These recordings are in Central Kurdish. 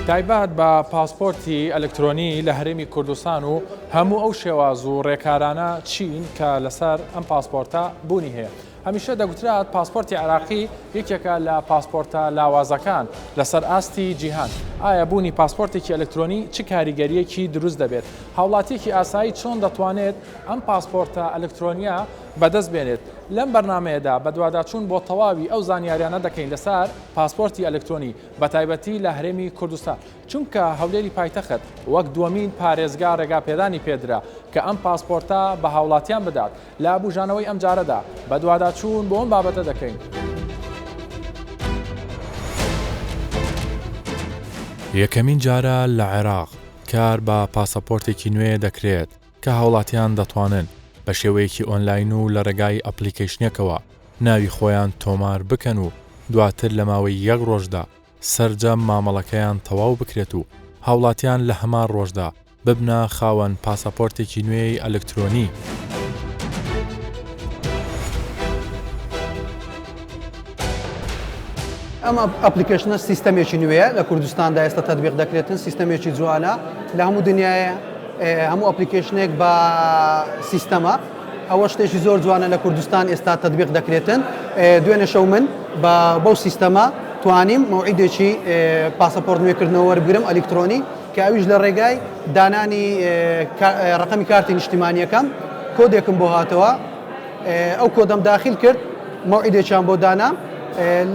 تایبەت بە پاسپۆرتی ئەلکترۆنی لە هەرێمی کوردستان و هەموو ئەو شێواز و ڕێکارانە چین کە لەسەر ئەم پاسپۆرتە بوونی هەیە. هەمیشە دەگوترات پاسپۆرتی عێراقی یەکێکە لە پاسپۆرتە لاوازەکان لەسەر ئاستی جیهان. ئایا بوونی پاسپۆرتێکی ئەلکترۆنی چ کاریگەریەکی دروست دەبێت؟ هاوڵاتیەکی ئاسایی چۆن دەتوانێت ئەم پاسپۆرتە ئەلکترۆنیە بەدەست بێنێت؟ لەم بەرنامەیەدا بە دوواداچوون بۆ تەواوی ئەو زانیاریانە دەکەین لەسەر پاسپۆرتی ئەلکترۆنی بە تایبەتی لە هەرێمی کوردستان، چونکە هەولێری پایتەخت وەک دووەمین پارێزگا ڕێگاپێدانی پێدرا کە ئەم پاسپۆرتە بە هاوڵاتیان بدات لە بوژانەوەی ئەم جارەدا بە دوواداچوون بۆ ئەم بابەتە دەکەین. یەکەمین جارە لە عێراق کار بە پاسەپۆرتێکی نوێ دەکرێت کە هاوڵاتیان دەتوانن بە شێوەیەکی ئۆنلاین و لە ڕێگای ئەپلیکیشنێکەوە ناوی خۆیان تۆمار بکەن و دواتر لە ماوەی یەک ڕۆژدا سەرجەم مامەڵەکەیان تەواو بکرێت و هاوڵاتیان لە هەمان ڕۆژدا ببنە خاوەن پاسەپۆرتێکی نوێی ئەلکترۆنی. ئەمە ئەپلیکیشنە سیستەمێکی نوێیە لە کوردستاندا ئێستا تەطبیق دەکرێتن، سیستەمێکی جوانە لە هەموو دنیاە، هەموو ئەپلیکیشنێک بە سیستەمە. ئەوە شتێکی زۆر جوانە لە کوردستان ئێستا تەطبیق دەکرێتن. دوێنێ شەو من بەو سیستەمە توانیم موعیدێکی پاسەپۆرت نوێکردنەوە وەربگرم ئەلکترۆنی کە ئەویش لە ڕێگای دانانی ڕقمی کارتی نیشتیمانیەکەم کۆدێکم بۆ هاتەوە، ئەو کۆدەم داخل کرد، موعیدێکیان بۆ دانا.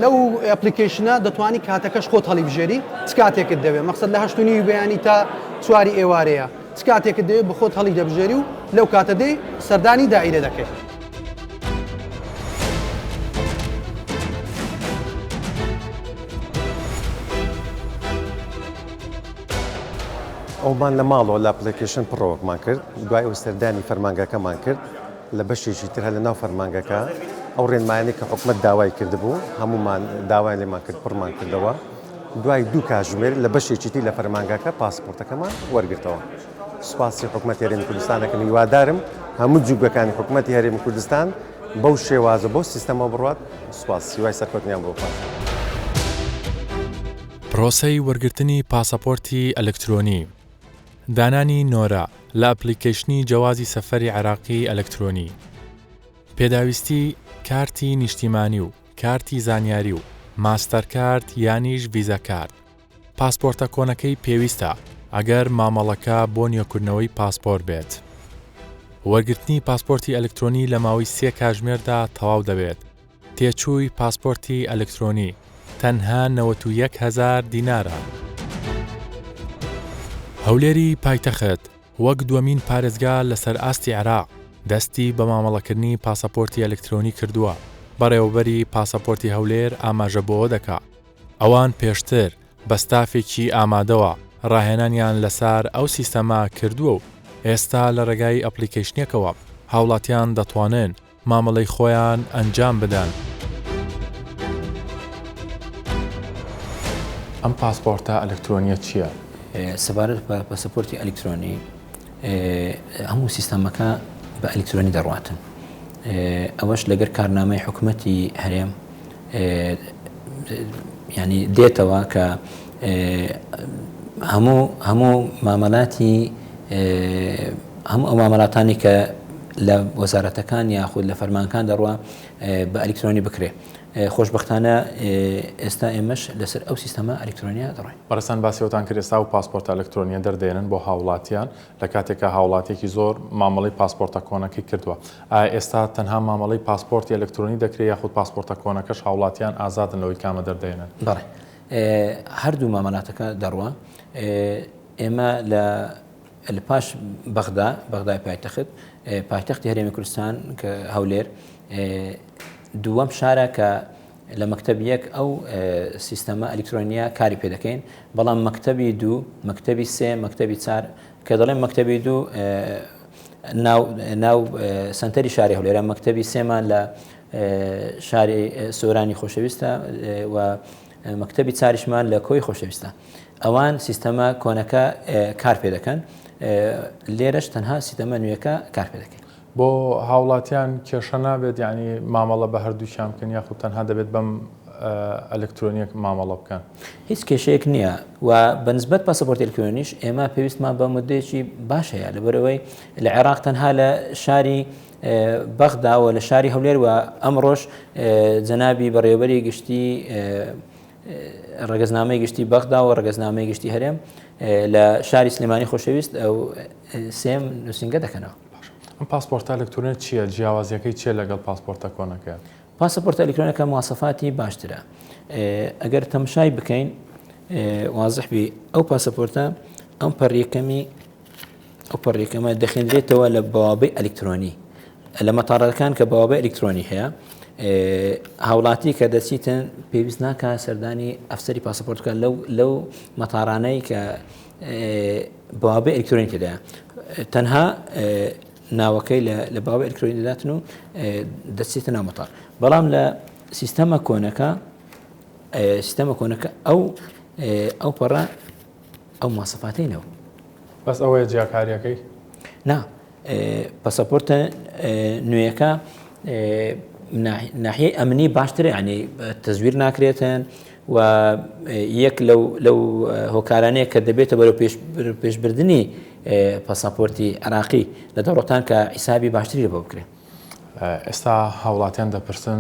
لەو ئەپلیکیشنە دەتوانی کاتەکەش خۆت هەڵیبژێری، چ کاتێکت دەوێت، مەقسەد لە 8:30 بەیانی تا 4 ئێوارەیە، چ کاتێکت دەوێت بە خۆت هەڵی دەبژێری و لەو کاتە دەی سەردانی دائیرە دەکەیت. ئەومان لە ماڵەوە لە ئەپلیکیشن پڕۆوەکمان کرد، دوای ئەو سەردانی فەرمانگەکەمان کرد لە بەشێکی تر هە لە ناو فەرمانگەکە ئەو ڕێنمایانەی کە حکومەت داوای کردبوو هەمومان داوای لێمان کرد، پڕمان کردەوە. دوای دوو کاتژمێر لە بەشێکی تر لە فەرمانگەکە پاسپۆرتەکەمان وەرگرتەوە. سوپاسی حکومەتی هەرێمی کوردستانەکەم، هیوادارم هەموو جوگەکانی حکومەتی هەرێمی کوردستان بەو شێوازە بۆ سیستەمە بڕوات. سوپاسی وای سەرکەوتنیان بۆ پاس. پرۆسەی وەرگرتنی پاسەپۆرتی ئەلکترۆنی، دانانی نۆرە لە ئەپلیکیشنی جیاوازی سەفەری عێراقی ئەلکترۆنی، پێداویستی کارتی نیشتیمانی و کارتی زانیاری و ماستەرکارت یانیش ڤیزا کارت. پاسپۆرتە کۆنەکەی پێویستە ئەگەر مامەڵەکە بۆ نوێکردنەوەی پاسپۆرت بێت. وەرگرتنی پاسپۆرتی ئەلکترۆنی لە ماوەی 3 کاتژمێردا تەواو دەبێت. تێچووی پاسپۆرتی ئەلکترۆنی تەنها 91,000 دینارە. هەولێری پایتەخت وەک دووەمین پارێزگا لەسەر ئاستی عێراق دەستی بە مامەڵەکردنی پاسەپۆرتی ئەلکترۆنی کردووە. بەڕێوەبەری پاسەپۆرتی هەولێر ئاماژە بۆ دەکا. ئەوان پێشتر بە ستافێکی ئامادەوە ڕاهێنانیان لەسەر ئەو سیستەما کردووە و ئێستا لە ڕێگای ئەپلیکیشنێکەوە هاوڵاتیان دەتوانن مامەڵەی خۆیان ئەنجام بدەن. ئەم پاسپۆرتە ئەلکترۆنیە چییە؟ سەبارەت بە پاسەپۆرتی ئەلکترۆنی هەموو سیستەمەکە بە ئەلکترۆنی دەڕواتن. ئەوەش لەگەر کارنامەی حکومەتی هەرێم ینی دێتەوە کە هەموو مامەلاتی هەموو ئەو مامەلاتانی کە لە وەزارەتەکان یاخود لە فەرمانەکان دەڕوا بە ئەلکترۆنی بکرێ. خۆشبەختانە ئێستا ئێمەش لەسەر ئەو سیستەمە ئەلکترۆنیا دەڕۆین. بەڕێستان باسیەوەتان کرد ئێستا و پاسپۆرتە ئەلکترۆنیە دەردێنن بۆ هاوڵاتیان لە کاتێکە هاوڵاتێکی زۆر مامەڵەی پاسپۆرتە کۆنەکەی کردووە. ئێستا تەنها مامەڵەی پاسپۆرتی ئەلکترۆنی دەکرێت یاخود پاسپۆرتە کۆنەکەش هاوڵاتیان ئازادن لەوەی کامە دەردێنن؟ بەڵێ، هەردوو مامەلاتەکە دەڕوە. ئێمە لە پاش بەغدای پایتەختی هەرێمی کوردستان کە هەولێر دووەم شارە کە لە مەکتەب یەک ئەو سیستەمە ئەلکترۆنیا کاری پێ دەکەین، بەڵام مەکتەبی دوو، مەکتەبی سێ، مەکتەبی چار کە دەڵێن مەکتەبی دوو ناو سنتەری شاری هەولێرە، مەکتەبی سێمان لە شاری سۆرانی خۆشەویستە و مەکتەبی چاریشمان لە کۆی خۆشەویستە. ئەوان سیستەمە کۆنەکە کار پێ دەکەن، لێرەش تەنها سیستەمە نوێیەکە کار پێ دەکەین. بۆ هاوڵاتیان کێشە نابێت یعنی مامەڵە بە هەردووشیان بکەن یاخود تەنها دەبێت بەم ئەلکترۆنیەک مامەڵە بکەن. هیچ کێشەیەک نییە و بەنسبەت پاسەپۆرتی ئەلکترۆنیش ئێمە پێویستمان بە مدەیەکی باش هەیە لەبەرەوەی لە عێراق تەنها لە شاری بەغداوە لە شاری هەولێر و ئەمڕۆژ جەنابی بەڕێوەبەری گشتی ڕێگەزنامەی گشتی بەغدا و ڕێگەزنامەی گشتی هەرێم لە شاری سلێمانی خۆشەویست ئەو سێم نووسینگە دەکەنەوە. ئەم پاسپۆرتە ئەلکترۆنیە چییە؟ جیاوازیەکەی چیە لەگەڵ پاسپۆرتە کۆنەکە؟ پاسەپۆرتە ئەلکترۆنیەکە مواصفاتی باشترە. ئەگەر تەماشای بکەین واضح بی ئەو پاسەپۆرتە ئەم پەڕیەکەمە دەخێنرێتەوە لە بەوابەی ئەلکترۆنی لە مەتاڕەکان کە بەوابەی ئەلکترۆنی هەیە هاوڵاتی کە دەچیتن پێویست ناکە سەردانی ئەفسەری پاسەپۆرتەکە لەو مەتاڕانەی کە بەوابەی ئەلکترۆنی تێدایە تەنها ناوەکەی لە بەوابەی ئەلکترۆنی دەداتن و دەچێتە ناو مەتاڕ. بەڵام لە سیستەمە کۆنەکە ئەو پەڕە ئەو مواصفاتینەوە. بەس ئەوەیە جیاکاریەکەی؟ نا پاسەپۆرتە نوێیەکە ناحیەی ئەمنی باشترە، ینی تەزویر ناکرێتن و یەک لەو هۆکارانەیە کە دەبێتە بەرەو پێشبردننی پاسەپۆرتی عێراقی لە دەوڵەتان کە حیسابی باشتری لە بۆ بکرێن. ئێستا هاوڵاتیان دەپرسن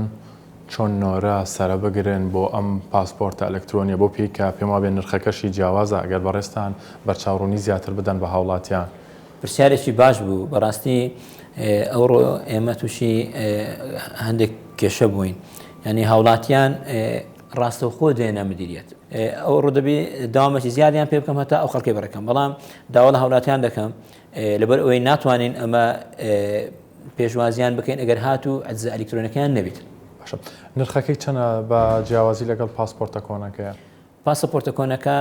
چۆن نۆرە سرە بگرن بۆ ئەم پاسپۆرتە ئەلکترۆنیە بۆ پێی کە پێم وابێ نرخەکەشی جیاوازە ئەگەر بەڕێستان بەرچاوڕوونی زیاتر بدەن بە هاوڵاتیان. پرسیارێکی باش بوو بەڕاستی ئەوڕۆ ئێمە تووشی هەندێک کێشە بووین، ینی هاوڵاتیان ڕاستەوخۆ دێنە مدیریەت ئەو ڕوودەبی داوامەکی زیادیان پێ بکەم هەتا ئەو خەڵکی بەڕەکەم، بەڵام داوا لە هاوڵاتیان دەکەم لەبەر ئەوەی ناتوانین ئەمە پێشوازیان بکەین ئەگەر هاتوو ئەجزا ئەلکترۆنیەکەیان نەبیت. نرخەکەی چەنە بە جیاوازی لەگەڵ پاسپۆرتە کۆنەکەیە؟ پاسەپۆرتە کۆنەکە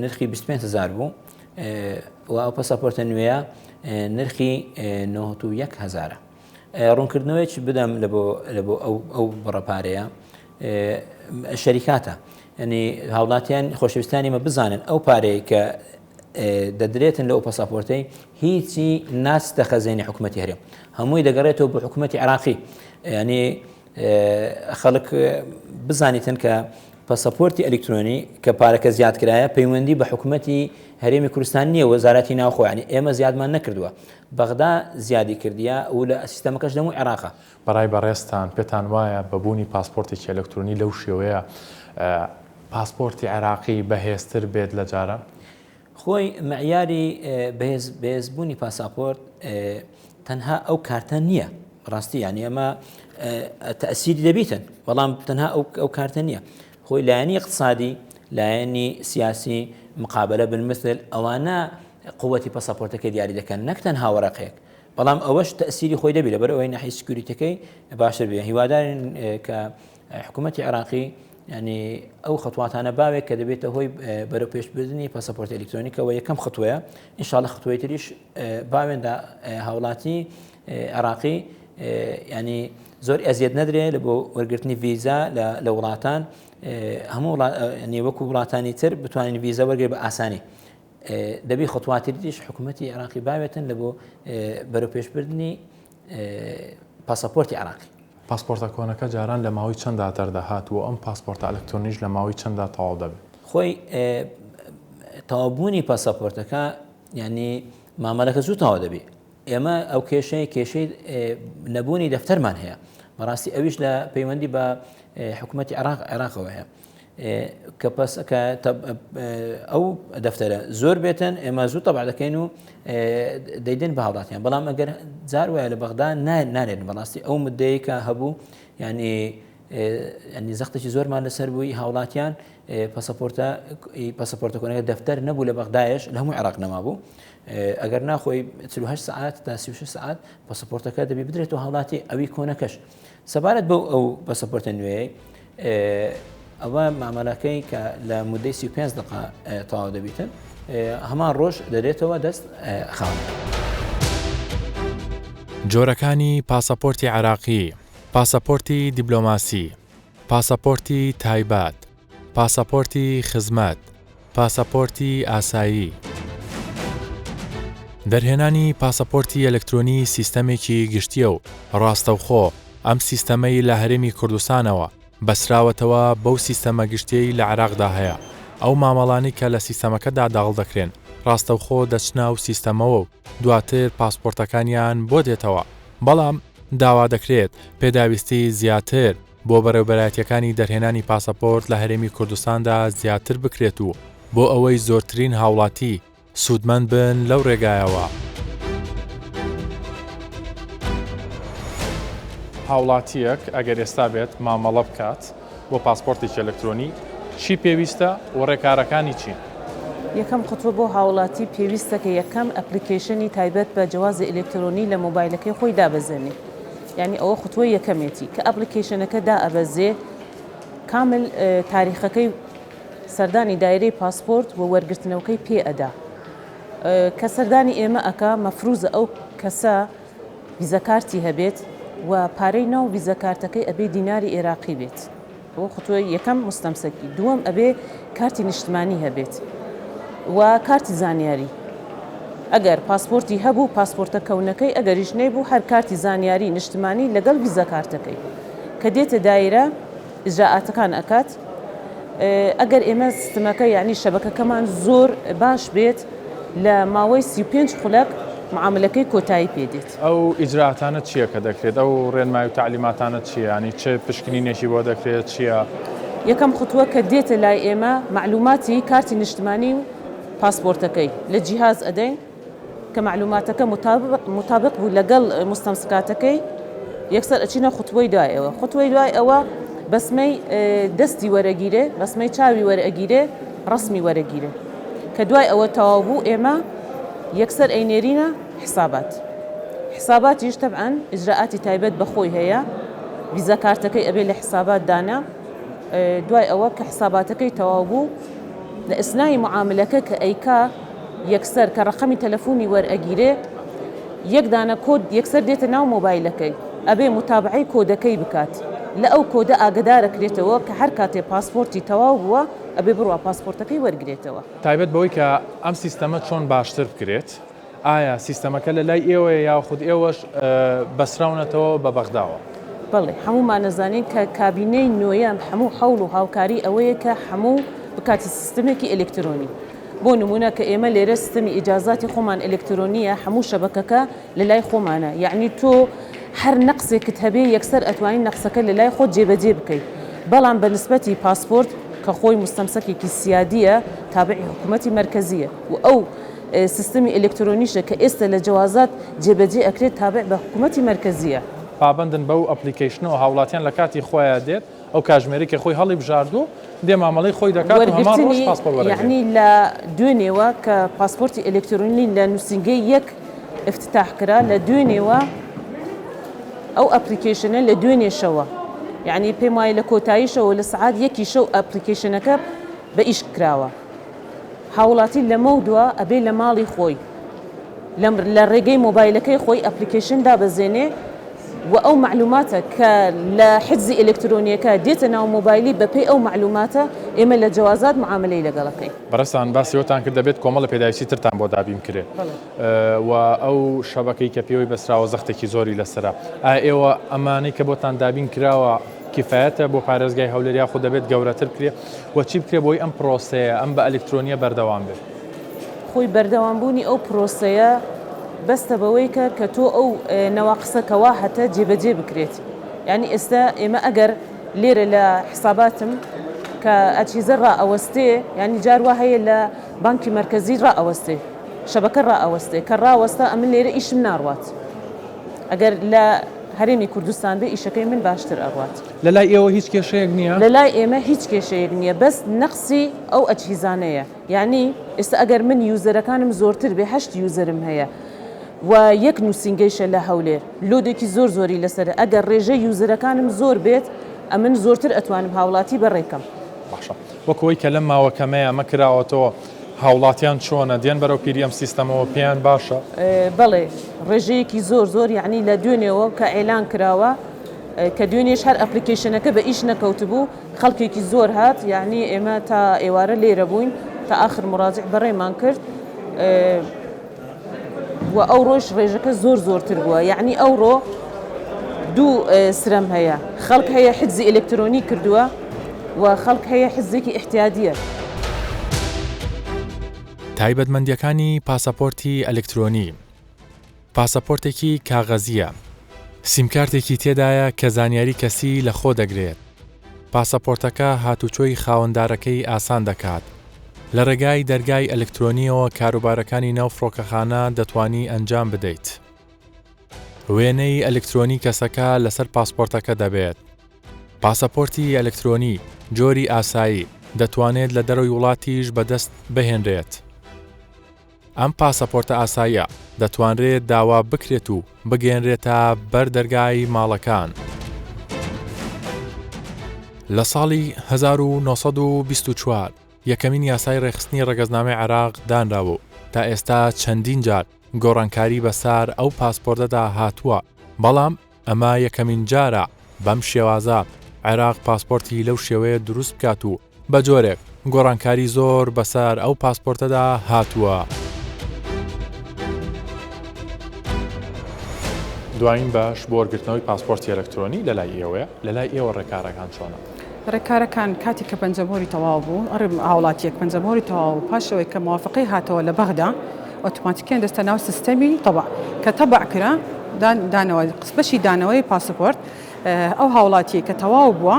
نرخی 25,000 بوو و ئەو پاسەپۆرتە نوێیە نرخی 91,000. ڕوونکردنەوەیکی بدەم لە بۆ ئەو بڕەپارەیە شەریکاتە، ینی هاوڵاتیان خۆشەویستانی مە بزانن ئەو پارەی کە دەدرێتن لەو پاسەپۆرتەی هیچی ناچتە خەزینی حکوومەتی هەرێم، هەمووی دەگەڕێتەوە بۆ حکوومەتی عێراقی. ینی خەڵک بزانیتن کە پاسەپۆرتی ئەلکترۆنی کە پارەکە زیادکرایە پەیوەندی بە حکوومەتی هەرێمی کوردستان نییە، وەزارەتی ناوخۆ، ینی ئێمە زیادمان نەکردووە، بەغدا زیادی کردیە و لە سیستەمەکەش دەمووی عێراقە. بەڕای بەڕێستان پێتان وایە بەبوونی پاسپۆرتێکی ئەلکترۆنی لەو شێوەیە پاسپۆرتی عێراقی بەهێزتر بێت لە جارە؟ خۆی مەعیاری بەهێزبوونی پاسەپۆرت تەنها ئەو کارتە نییە، ڕاستی ینی ئەمە تەئسیری دەبیتن، بەڵام تەنها ئەو کارتە نییە، خۆی لایەنی اقتصادی، لایەنی سیاسی، مقابلە بالمثل ئەوانە قووەتی پاسەپۆرتەکەی دیاری دەکەن، نەک تەنها وەرەقەیەک، بەڵام ئەوەش تەئسیری خۆی دەبی لەبەر ئەوەی ناحیە سکیوریتیەکەی باشتر بێ. هیوادارین کە حکوومەتی عێراقی ینی ئەو خەتواتانە باوێک کە دەبێتە هۆی بەرەو پێشبردننی پاسەپۆرتی ئەلکترۆنیکەوە یەکەم خطوەیە، ئینشاڵڵا خطوەی تریش باوێندا هاوڵاتی عێراقی ینی زۆر ئەزیەت نەدرێ لە بۆ وەرگرتنی ڤیزا لە وڵاتان، هەموو ینی وەکو وڵاتانی تر بتوانین ڤیزا وەرگێ بە ئاسانی. دەبی خطواتی تریش حکوومەتی عێراقی باوێتن لە بۆ بەرەو پێشبردننی پاسەپۆرتی عێراقی. پاسپۆرتە کۆنەکە جاران لە ماوەی چەنددا دەردەهات و ئەم پاسپۆرتە ئەلکترۆنیش لە ماوەی چەنددا تەواو دەبێت؟ خۆی تەواوبوونی پاسەپۆرتەکە ینی مامەلەکە زوو تەواو دەبێت. ئێمە ئەو کێشەی نەبوونی دەفتەرمان هەیە، بەڕاستی ئەویش لە پەیوەندی بە حکوومەتی عێراقەوە هەیە کە ئەو دەفتەرە زۆر بێتن ئێمە زوو تەبع دەکەین و دەیدن بە هاوڵاتیان، بەڵام ئەگەر جار وایە لە بەغدا نارێن، بەڕاستی ئەو مدەیە کە هەبوو ینی زەختێکی زۆرمان لەسەر بووی هاوڵاتیان پاسەپۆرتە کۆنەکە دەفتەر نەبوو لە بەغدایش لە هەموو عێراق نەما بوو، ئەگەر ناخۆی 48 ساعت تا 36 ساعت پاسەپۆرتەکە دەبی بدرێتەوە هاوڵاتی ئەوی کۆنەکەش. سەبارەت بەو ئەو پاسەپۆرتە نوێی ئەوە مامەلەکەی کە لە مودەی 35 دقە تەواو دەبیتن، هەمان ڕۆژ دەدرێتەوە دەست خاوەن. جۆرەکانی پاسەپۆرتی عێراقی: پاسەپۆرتی دیبلۆماسی، پاسەپۆرتی تایبەت، پاسەپۆرتی خزمەت، پاسەپۆرتی ئاسایی. دەرهێنانی پاسەپۆرتی ئەلکترۆنی سیستەمێکی گشتیە و ڕاستەوخۆ ئەم سیستەمەی لە هەرێمی کوردستانەوە بەسراوەتەوە بەو سیستەمە گشتیەی لە عێراقدا هەیە ئەو مامەڵانی کە لە سیستەمەکەدا داغڵ دەکرێن ڕاستەوخۆ دەچنا و سیستەمەوە و دواتر پاسپۆرتەکانیان بۆ دێتەوە بەڵام داوا دەکرێت پێداویستی زیاتر بۆ بەڕێوەبەرایەتیەکانی دەرهێنانی پاسەپۆرت لە هەرێمی کوردستاندا زیاتر بکرێت و بۆ ئەوەی زۆرترین هاوڵاتی سوودمەند بن لەو ڕێگایەوە. هاوڵاتیەک ئەگەر ئێستا بێت مامەڵە بکات بۆ پاسپۆرتێکی ئەلکترۆنی چی پێویستە و ڕێکارەکانی چین؟ یەکەم خطوە بۆ هاوڵاتی پێویستە کە یەکەم ئەپلیکیشنی تایبەت بە جوازی ئلکترۆنی لە مۆبایلەکەی خۆی دابەزێنێ. یعنی ئەوە خطوە یەکەمێتی کە ئەپلیکیشنەکە دائەبەزێ کامل تاریخەکەی سەردانی دایرەی پاسپۆرت و وەرگرتنەوەکەی پێ ئەدا. کە سەردانی ئێمە ئەکا مەفروزە ئەو کەسە ویزەکارتی هەبێت و پارەی ناو ویزەکارتەکەی ئەبێ دیناری عێراقی بێت. ئەوە خطوە یەکەم مستەمسەکی. دووەم ئەبێ کارتی نیشتمانی هەبێت و کارتی زانیاری. ئەگەر پاسپۆرتی هەبوو پاسپۆرتە کەونەکەی ئەگەریش نەیبوو هەر کارتی زانیاری نیشتمانی لەگەڵ ویزەکارتەکەی کە دێتە دایرە ئیجراعاتەکان ئەکات. ئەگەر ئێمە سیستمەکە یعنی شەبەکەکەمان زۆر باش بێت لە ماوەی 35 خولەک معاملەکەی کۆتایی پێدێت. ئەو ئیجراعاتانە چییە کە دەکرێت؟ ئەو ڕێنمایی و تعلیماتانە چییە؟ ینی چه پشکنینێکی بۆ دەکرێت چییە؟ یەکەم خطوە کە دێتە لای ئێمە معلوماتی کارتی نیشتمانی و پاسپۆرتەکەی لە جیهاز ئەدەین کە معلوماتەکە مطابق بوو لەگەڵ مستەمسکاتەکەی یەکسەر ئەچینە خطوەی دوایەوە. خطوەی دوای ئەوە بەسمەی دەستی وەرەگیرێ، بەسمەی چاوی وەرەگیرێ، ڕسمی وەرەگیرێ کە دوای ئەوە تەواو بوو ئێمە یەکسەر ئەینێرینە حساباتیش تەبعەن ئیجراعاتی تایبەت بەخۆی هەیە. ویزەکارتەکەی ئەبێ لە حسابات دانا. دوای ئەوە کە حساباتەکەی تەواو بوو لە ئەسنای معاملەکە کە ئەیکا یەکسەر کە ڕقەمی تەلەفۆنی وەرئەگیرێ یەک دانە کۆد یەکسەر دێتە ناو مۆبایلەکەی ئەبێ متابعەی کۆدەکەی بکات. لە ئەو کۆدە ئاگدارەکرێتەوە کە هەر کاتێ پاسپۆرتی تەواو بووە ئەبێ بڕوا پاسپۆرتەکەی وەرگێتەوە. تایبەت بەوەی کە ئەم سیستەمە چۆن باشتر بکرێت ئایا سیستەمەکە لە لای ئێوەیە یاخود ئێوەش بەسراونەتەوە بە بەغداوە؟ بەڵێ هەمومان نەزانین کە کابینەی نوێیان هەموو هەوڵ و هاوکاری ئەوەیە کە هەموو بکاتی سیستمێکی ئلکترۆنی. بۆ نمونە کە ئێمە لێرە سیستمی ئیجازاتی خۆمان ئلکترۆنیە هەموو شەبەکەکە لە لای خۆمانە. یعنی تۆ هەر نەقسێکت هەبێ یەکسەر ئەتوانین نەقسەکە لە لای خۆت جێبەجێ بکەیت. بەڵام بە نسبەتی پاسپۆرت کە خۆی مستەمسەکێکی سیادیە تابعی حکوومەتی مەرکەزیە و ئەو سیستمی ئلکترۆنیشە کە ئێستا لە جوازات جێبەجێ ئەکرێت تابع بە حکوومەتی مەرکەزیە. پابندن بەو ئەپلیکیشنەوە هاوڵاتیان لە کاتی خۆیان دێت ئەو کاژمێرێکی خۆی هەڵی بژاردوو دێ مامەڵەی خۆی دەکات و هەمان ڕۆژ پاسپۆرت وەرەگرێت. یعنی لە دوێنێوە کە پاسپۆرتی ئلکترۆنی لە نووسینگەی یەک افتتاح کرا لە دوێنێوە ئەو ئەپلیکیشنە لە دوێنێشەوە یعنی پێم وایە لە کۆتاییشەوە لە سعات یەکی شەو ئەپلیکیشنەکە بە ئیش کراوە. هاوڵاتی لەمە دووە ئەبێ لە ماڵی خۆی لە ڕێگەی مۆبایلەکەی خۆی ئەپلیکیشن دابەزێنێ و ئەو معلوماتە کە لە حجزی ئلکترۆنیەکە دێتە ناو مۆبایلی بەپێی ئەو معلوماتە ئێمە لە جوازات معاملەی لەگەڵەکەی. بەڕستان باسیەوەتان کرد دەبێت کۆمەڵە پێداویستی ترتان بۆ دابین کرێت و ئەو شەبەکەی کە پێوەی بەسراوە زەختێکی زۆری لەسرە. ئێوە ئەمانەی کە بۆتان دابین کراوە کیفایەتە بۆ پارێزگای هەولێریا خۆ دەبێت گەورەتر بکرێ و چی بکرێ بۆی ئەم پرۆسەیە ئەم بە ئەلکترۆنیە بەردەوام بێت؟ خۆی بەردەوامبوونی ئەو پرۆسەیە بەستە بەوەی کە تۆ ئەو نەواقسەکەوا هەتە جێبەجێ بکرێت. یعنی ئێستا ئێمە ئەگەر لێرە لە حساباتم کە ئەچیزە ڕائەوەستێ ینی جاروا هەیە لە بانکی مەرکەزی ڕائەوەستێ شەبەکە ڕائەوەستێ کە ڕاوەستە ئەمن لێرە ئیشم ناڕوات. ئەگەر لە هەرێمی کوردستان بێ ئیشەکەی من باشتر ئەڕوات. لە لای ئێوە هیچ کێشەیەک نییە؟ لە لای ئێمە هیچ کێشەیەک نییە بەس نەقسی ئەو ئەچیزانەیە. یعنی ئێستا ئەگەر من یوزەرەکانم زۆرتر بێ 8 یوزەرم هەیە و یەک نووسینگەیشە لە هەولێر لۆدێکی زۆری لەسەر ئەگەر ڕێژەی یوزەرەکانم زۆر بێت ئەمن زۆرتر ئەتوانم هاوڵاتی بەڕێکم. باشە وەکەوەی کە لەم ماوەکەمەیە مەکراوەتەوە هاوڵاتیان چۆنە دێن بەرەو پیری ئەم سیستەمەوە پێیان باشە؟ بەڵێ ڕێژەیەکی زۆر یعنی لە دوێنێەوە کە ئێلان کراوە کە دوێنێش هەر ئەپلیکیشنەکە بە ئیش نەکەوت بوو خەڵکێکی زۆر هات یعنی ئێمە تا ئێوارە لێرە بووین تا آخر مراجع بەڕێمان کرد و ئەو ڕۆژ ڕێژەکە زۆرتر بووە. یعنی ئەوڕۆ دوو سرم هەیە خەڵک هەیە حجزی ئلکترۆنی کردووە و خەڵک هەیە حجزێکی احتیادیە. تایبەتمەندیەکانی پاسەپۆرتی ئەلکترۆنی پاسەپۆرتێکی کاغەزیە سیمکارتێکی تێدایە کە زانیاری کەسی لە خۆ دەگرێت. پاسەپۆرتەکە هاتوچۆی خاوەنددارەکەی ئاسان دەکات. لە ڕێگای دەرگای ئەلکترۆنیەوە کاروبارەکانی ناو فڕۆکەخانە دەتوانی ئەنجام بدەیت. وێنەی ئەلکترۆنی کەسەکە لەسەر پاسپۆرتەکە دەبێت. پاسەپۆرتی ئەلکترۆنی جۆری ئاسایی دەتوانێت لە دەرەوەی وڵاتیش بەدەست بهێنرێت. ئەم پاسەپۆرتە ئاساییە دەتوانرێت داوا بکرێت و بگەێنرێتە بەر دەرگای ماڵەکان. لە ساڵی 1924 یەکەمین یاسای ڕێخستنی ڕێگەزنامەی عێراق دانرابوو. تا ئێستا چەندین جار گۆڕانکاری بەسار ئەو پاسپۆرتەدا هاتووە، بەڵام ئەمە یەکەمین جارە بەم شێوازە عێراق پاسپۆرتی لەو شێوەیە دروست بکات و بە جۆرێک گۆڕانکاری زۆر بەسەر ئەو پاسپۆرتەدا هاتووە. دوایین باش بۆ وەرگرتنەوەی پاسپۆرتی ئەلکترۆنی لەلای ئێوەیە، لەلای ئێوە ڕێکارەکان چۆنە؟ ڕێکارەکان کاتی کە پەنجەمۆری تەواو بوو هاوڵاتیەک پەنجەمۆری تەواو پاشەوەی کە موافقەی هاتەوە لە بەغدا ئۆتۆماتیکیان دەستە ناو سیستەمی تەبع کە تەبع کرا دانەوە بەشی دانەوەی پاسپۆرت ئەو هاوڵاتی کە تەواو بووە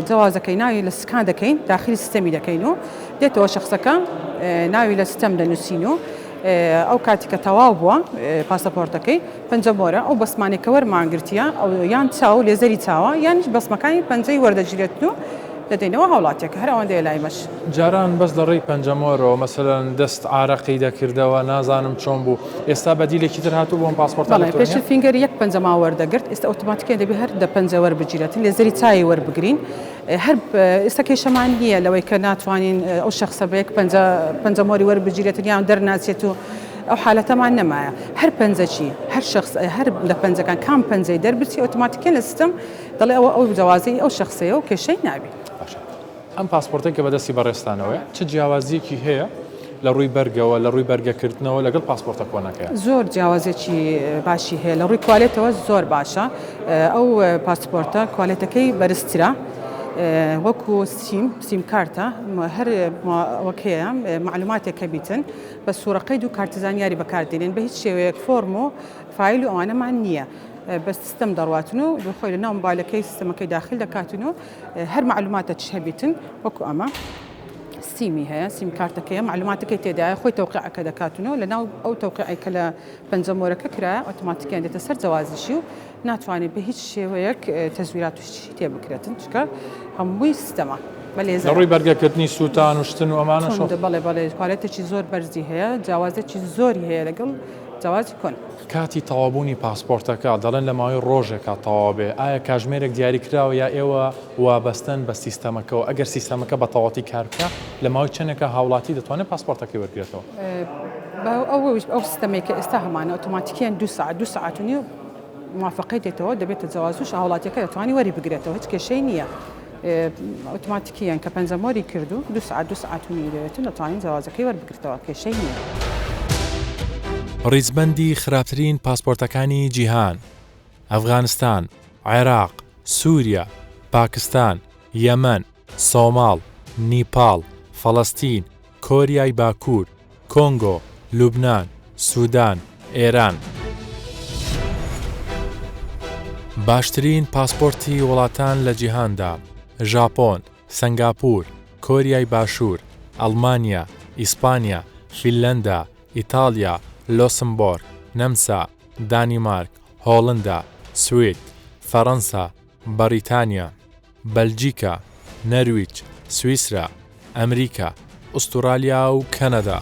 جوازەکەی ناوی لە سکان دەکەین داخلی سیستەمی دەکەین و دێتەوە شخصەکە ناوی لە سیستەم دەنووسین و ئەو کاتی کە تەواو بووە پاسپۆرتەکەی پەنجەمۆرە ئەو بەسمانێکە وەرمانگرتیە ئەو یان چاو لێزەری چاوە یانش بەسمەکانی پەنجەی وەردەگیرێت و دەدەینەوە هاوڵاتێکە هەر ئەوەندەیە لای مەش. جاران بەس لە ڕێی پەنجەمۆرەوە مەسەلەن دەست ئارەقی دەکردەوە نازانم چۆن بوو ئێستا بەدیلێکی تر هاتوو بۆم پاسپۆرت پێش فینگەر یەک پەنجەما وەردەگرت ئێستا ئۆتۆماتیکیان دەبێت هەر دە پەنجە وەربگیرێتن لێزەری چای وەربگرین هەر ئێستا کێشەمان نییە لەوەی کە ناتوانین ئەو شخصە بە یەک پەنجەمۆری وەربگیرێتن یان دەرناچێت و ئەو حالەتەمان نەمایە هەر پەنجەچی هەر شخص هەر لە پەنجەکان کام پەنجەی دەربچی ئۆتۆماتیکیان لە سیستەم دەڵێ ئەوە ئەو جوازەی ئەو شخصەیە و کێشەی نابی. ئەم پاسپۆرتێک کە بەدەستی بەڕێستانەوەی چ جیاوازیەکی هەیە لە ڕووی بەرگەوە لە ڕووی بەرگەکردنەوە لەگەڵ پاسپۆرتە کۆنەکەیە؟ زۆر جیاوازێکی باشی هەیە لە ڕووی کوالێتەوە زۆر باشە ئەو پاسپۆرتە کوالێتەکەی بەرزترە وەکو سیم کارتە هەر وەکەیە معلوماتێکە بیتن بە سوورەقەید و کارتزانیاری بەکاردێنێن بە هیچ شێوەیەک فۆرم و فایل و ئەوانەمان نییە. بە سیستەم دەڕواتن و خۆی لە ناو مۆبایلەکەی سیستەمەکەی داخل دەکاتن و هەر معلوماتە چ هەبیتن وەکو ئەمە سیمی هەیە سیم کارتەکەیە معلوماتەکەی تێدایە خۆی تەوقیعەکە دەکاتنەوە لە ناو ئەو تەوقیعی کە لە پەنجەمۆرەکە کرایە ئۆتۆماتیکیان دێتە سەر جوازیشی و ناتوانێت بە هیچ شێوەیەک تەزویرات توشی تێ بکرێتن چکە هەمووی سیستەمە لە ڕووی بەرگەکردنی سووتان و شتن و ئەمانە بەڵێ کوالێتێکی زۆر بەرزی هەیە جیاوازێکی زۆری هەیە لەگەڵ جیاوازی کۆن. کاتی تەوابوونی پاسپۆرتەکە دەڵێن لە ماوەی ڕۆژێکە تەواوبێ ئایا کاژمێرێک دیاریکراوە یا ئێوە وابەستن بە سیستەمەکەەوە ئەگەر سیستەمەکە بە تەواتی کارکە لە ماوەی چەندێکە هاوڵاتی دەتوانێت پاسپۆرتەکەی وەرگێتەوە؟ ئەو سیستەمێکە ئێستا هەمانە ئۆتۆماتیکیان 2 ساعت و نیو موافقەی دێتەوە دەبێتە جیاوازوش هاوڵاتیەکە دەتوانی وەری بگرێتەوە هیچ کێشەی نییە. ئۆتۆماتیکیان کە پەنجەمۆری کردو 2 ساعت و نیو دەوێتن دەتوانین جیاوازەکەی وەربگرێتەوە کێشەی نییە. ڕیزبەندی خراپترین پاسپۆرتەکانی جیهان ئەفغانستان، عێراق، سووریا، پاکستان، یەمەن، سۆماڵ، نیپاڵ، فەڵەستین، کۆریای باکوور، کۆنگۆ، لوبنان، سوودان، ئێران. باشترین پاسپۆرتی وڵاتان لە جیهاندا ژاپۆن، سنگاپور، کۆریای باشوور، ئەڵمانیا، ئیسپانیا، فینلەندا، ئیتالیا، لۆسمبۆرگ، نەمسا، دانیمارک، هۆڵندا، سوید، فەڕەنسا، بەریتانیا، بەلجیکا، نەرویج، سویسرا، ئەمریکا، ئوستورالیا و کەنەدا.